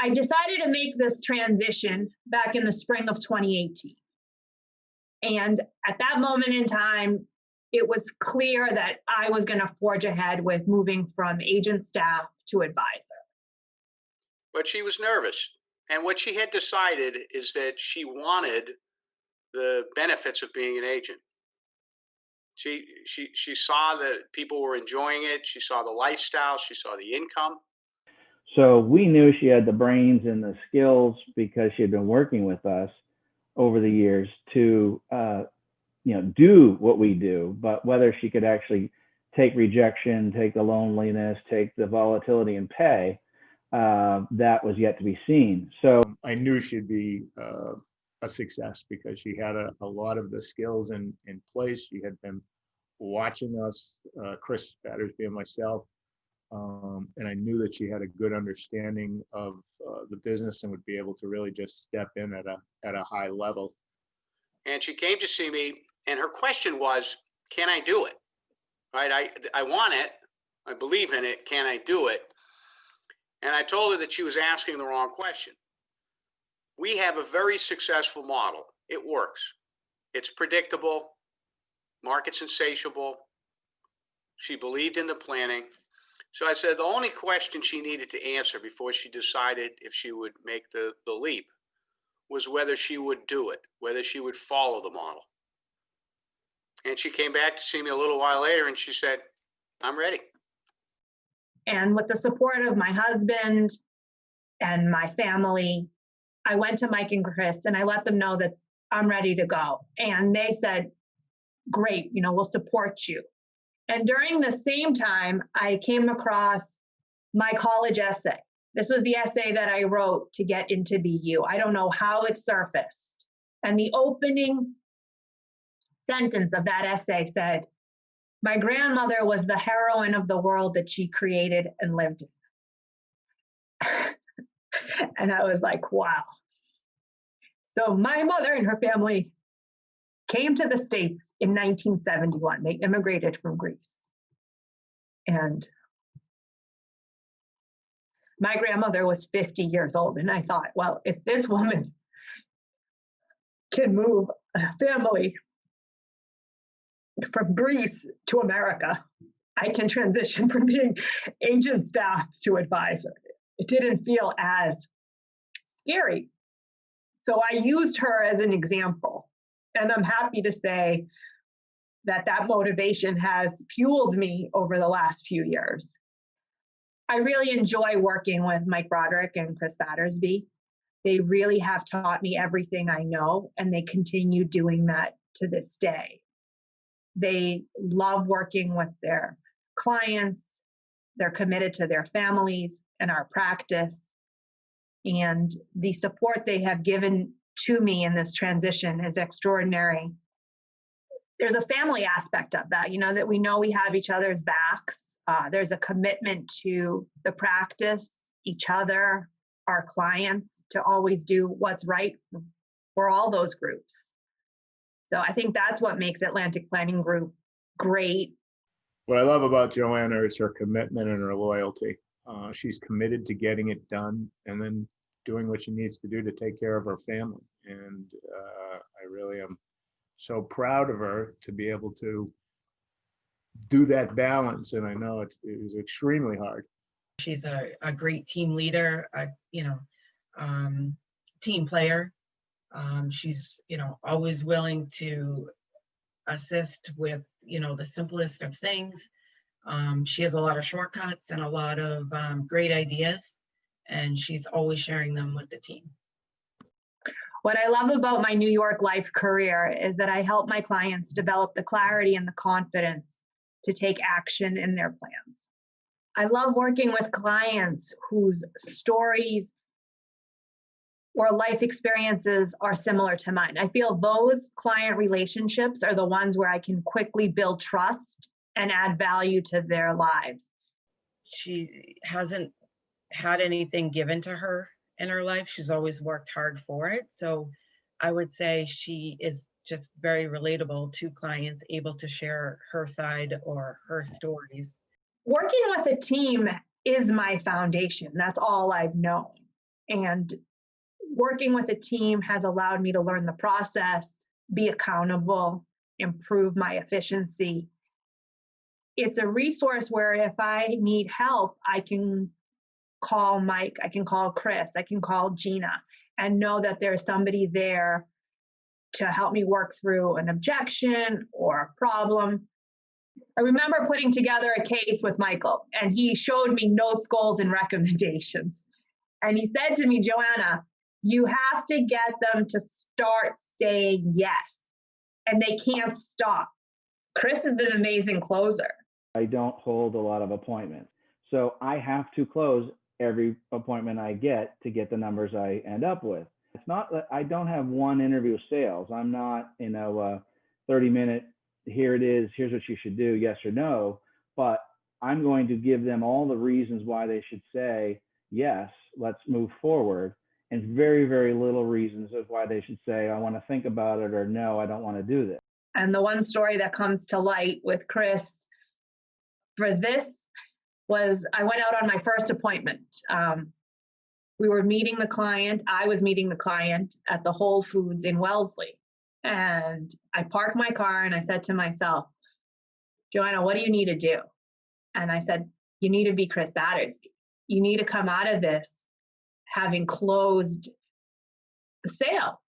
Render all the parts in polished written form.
I decided to make this transition back in the spring of 2018. And at that moment in time, it was clear that I was going to forge ahead with moving from agent staff to advisor. But she was nervous. And what she had decided is that she wanted the benefits of being an agent. She saw that people were enjoying it. She saw the lifestyle. She saw the income. So we knew she had the brains and the skills because she had been working with us over the years to, do what we do. But whether she could actually take rejection, take the loneliness, take the volatility and pay, that was yet to be seen. So I knew she'd be a success because she had a lot of the skills in place. She had been watching us, Chris Battersby and myself, and I knew that she had a good understanding of the business and would be able to really just step in at a high level. And she came to see me, and her question was, can I do it? Right? I want it. I believe in it. Can I do it? And I told her that she was asking the wrong question. We have a very successful model. It works. It's predictable. Market's insatiable. She believed in the planning. So I said the only question she needed to answer before she decided if she would make the leap was whether she would do it, whether she would follow the model. And she came back to see me a little while later and she said, I'm ready. And with the support of my husband and my family, I went to Mike and Chris and I let them know that I'm ready to go. And they said, great, we'll support you. And during the same time, I came across my college essay. This was the essay that I wrote to get into BU. I don't know how it surfaced. And the opening sentence of that essay said, my grandmother was the heroine of the world that she created and lived in. And I was like, wow. So my mother and her family came to the States in 1971. They immigrated from Greece. And my grandmother was 50 years old. And I thought, well, if this woman can move a family from Greece to America, I can transition from being agent staff to advisor. It didn't feel as scary. So I used her as an example. And I'm happy to say that motivation has fueled me over the last few years. I really enjoy working with Mike Broderick and Chris Battersby. They really have taught me everything I know, and they continue doing that to this day. They love working with their clients. They're committed to their families and our practice. And the support they have given to me in this transition is extraordinary. There's a family aspect of that, that we know we have each other's backs. There's a commitment to the practice, each other, our clients, to always do what's right for all those groups. So I think that's what makes Atlantic Planning Group great. What I love about Joanna is her commitment and her loyalty. She's committed to getting it done and then doing what she needs to do to take care of her family. And I really am so proud of her to be able to do that balance. And I know it is extremely hard. She's a great team leader, team player. She's, always willing to assist with, the simplest of things. She has a lot of shortcuts and a lot of great ideas, and she's always sharing them with the team. What I love about my New York life career is that I help my clients develop the clarity and the confidence to take action in their plans. I love working with clients whose stories or life experiences are similar to mine. I feel those client relationships are the ones where I can quickly build trust and add value to their lives. She hasn't had anything given to her in her life. She's always worked hard for it. So I would say she is just very relatable to clients, able to share her side or her stories. Working with a team is my foundation. That's all I've known. And working with a team has allowed me to learn the process, be accountable, improve my efficiency. It's a resource where if I need help, I can call Mike, I can call Chris, I can call Gina, and know that there's somebody there to help me work through an objection or a problem. I remember putting together a case with Michael, and he showed me notes, goals, and recommendations. And he said to me, Joanna, you have to get them to start saying yes, and they can't stop. Chris is an amazing closer. I don't hold a lot of appointments. So I have to close every appointment I get to get the numbers I end up with. It's not that I don't have one interview sales. I'm not, 30-minute, here it is, here's what you should do, yes or no. But I'm going to give them all the reasons why they should say, yes, let's move forward. And very, very little reasons of why they should say, I want to think about it, or no, I don't want to do this. And the one story that comes to light with Chris for this was I went out on my first appointment. We were meeting the client. I was meeting the client at the Whole Foods in Wellesley. And I parked my car and I said to myself, Joanna, what do you need to do? And I said, you need to be Chris Battersby. You need to come out of this having closed the sale.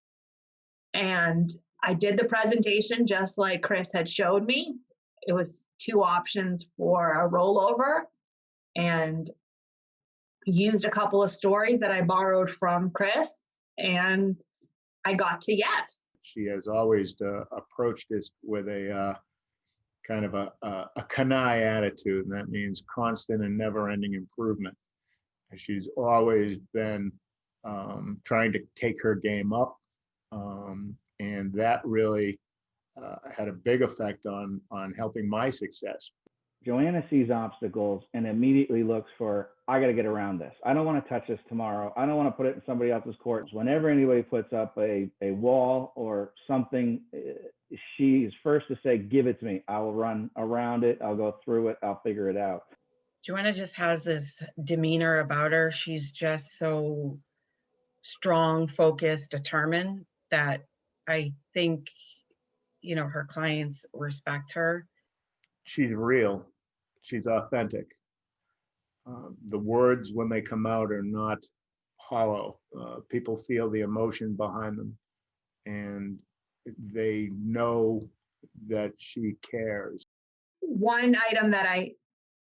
And I did the presentation just like Chris had showed me. It was 2 options for a rollover, and used a couple of stories that I borrowed from Chris, and I got to yes. She has always approached this with a kind of a canaille attitude, and that means constant and never-ending improvement. And she's always been trying to take her game up, and that really had a big effect on helping my success. Joanna sees obstacles and immediately looks for, I got to get around this. I don't want to touch this tomorrow. I don't want to put it in somebody else's court. Whenever anybody puts up a wall or something, she's first to say, give it to me. I will run around it. I'll go through it. I'll figure it out. Joanna just has this demeanor about her. She's just so strong, focused, determined that I think, her clients respect her. She's real. She's authentic. The words, when they come out, are not hollow. People feel the emotion behind them, and they know that she cares. One item that I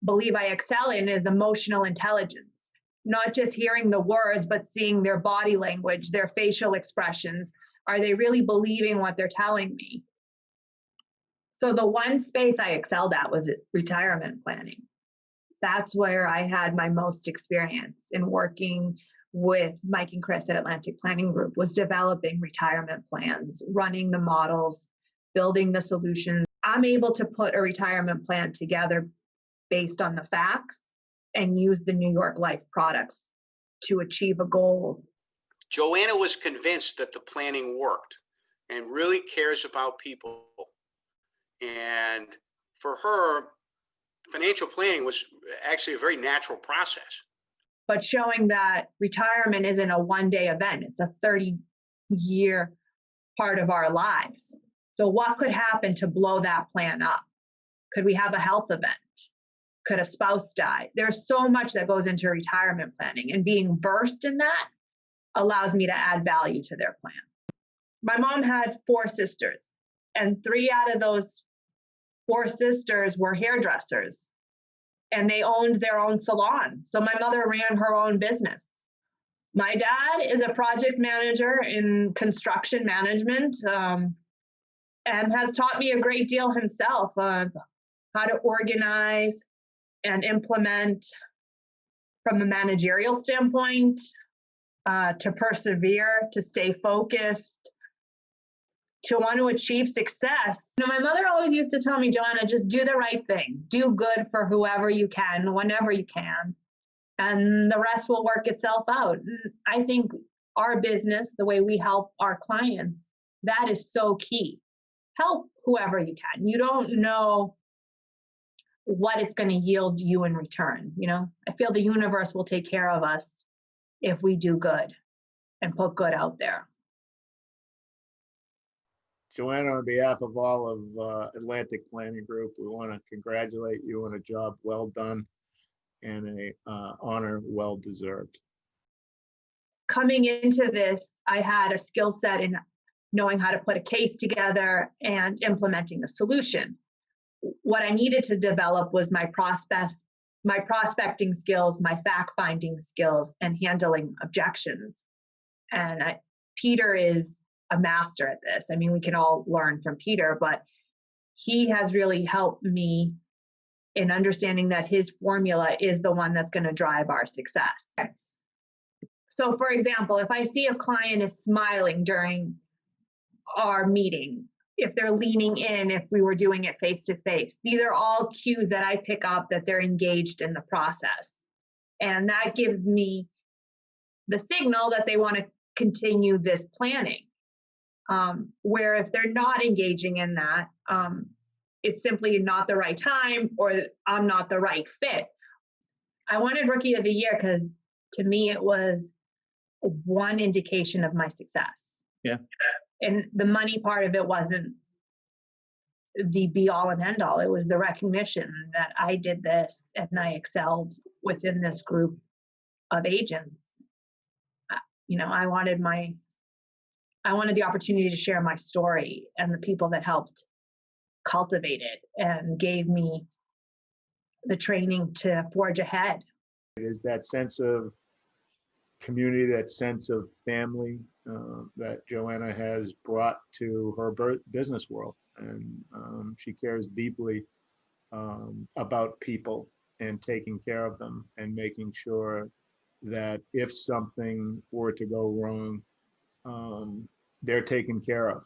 believe I excel in is emotional intelligence, not just hearing the words, but seeing their body language, their facial expressions. Are they really believing what they're telling me? So the one space I excelled at was retirement planning. That's where I had my most experience in working with Mike and Chris at Atlantic Planning Group, was developing retirement plans, running the models, building the solutions. I'm able to put a retirement plan together based on the facts and use the New York Life products to achieve a goal. Joanna was convinced that the planning worked and really cares about people. And for her, financial planning was actually a very natural process. But showing that retirement isn't a one-day event, it's a 30-year part of our lives. So what could happen to blow that plan up? Could we have a health event? Could a spouse die? There's so much that goes into retirement planning, and being versed in that allows me to add value to their plan. My mom had 4 sisters, and 3 out of those 4 sisters were hairdressers, and they owned their own salon. So my mother ran her own business. My dad is a project manager in construction management, and has taught me a great deal himself on how to organize and implement from a managerial standpoint, to persevere, to stay focused, to want to achieve success. My mother always used to tell me, Joanna, just do the right thing. Do good for whoever you can, whenever you can, and the rest will work itself out. And I think our business, the way we help our clients, that is so key. Help whoever you can. You don't know what it's going to yield you in return. I feel the universe will take care of us if we do good and put good out there. Joanna, on behalf of all of Atlantic Planning Group, we want to congratulate you on a job well done and a honor well deserved. Coming into this, I had a skill set in knowing how to put a case together and implementing a solution. What I needed to develop was my prospecting skills, my fact-finding skills, and handling objections. And Peter is a master at this. I mean, we can all learn from Peter, but he has really helped me in understanding that his formula is the one that's going to drive our success. So, for example, if I see a client is smiling during our meeting, if they're leaning in, if we were doing it face to face, these are all cues that I pick up that they're engaged in the process. And that gives me the signal that they want to continue this planning. Where if they're not engaging in that, it's simply not the right time or I'm not the right fit. I wanted Rookie of the Year because to me it was one indication of my success. Yeah. And the money part of it wasn't the be all and end all. It was the recognition that I did this and I excelled within this group of agents. You know, I wanted the opportunity to share my story and the people that helped cultivate it and gave me the training to forge ahead. It is that sense of community, that sense of family that Joanna has brought to her business world. And she cares deeply about people and taking care of them and making sure that if something were to go wrong, they're taken care of.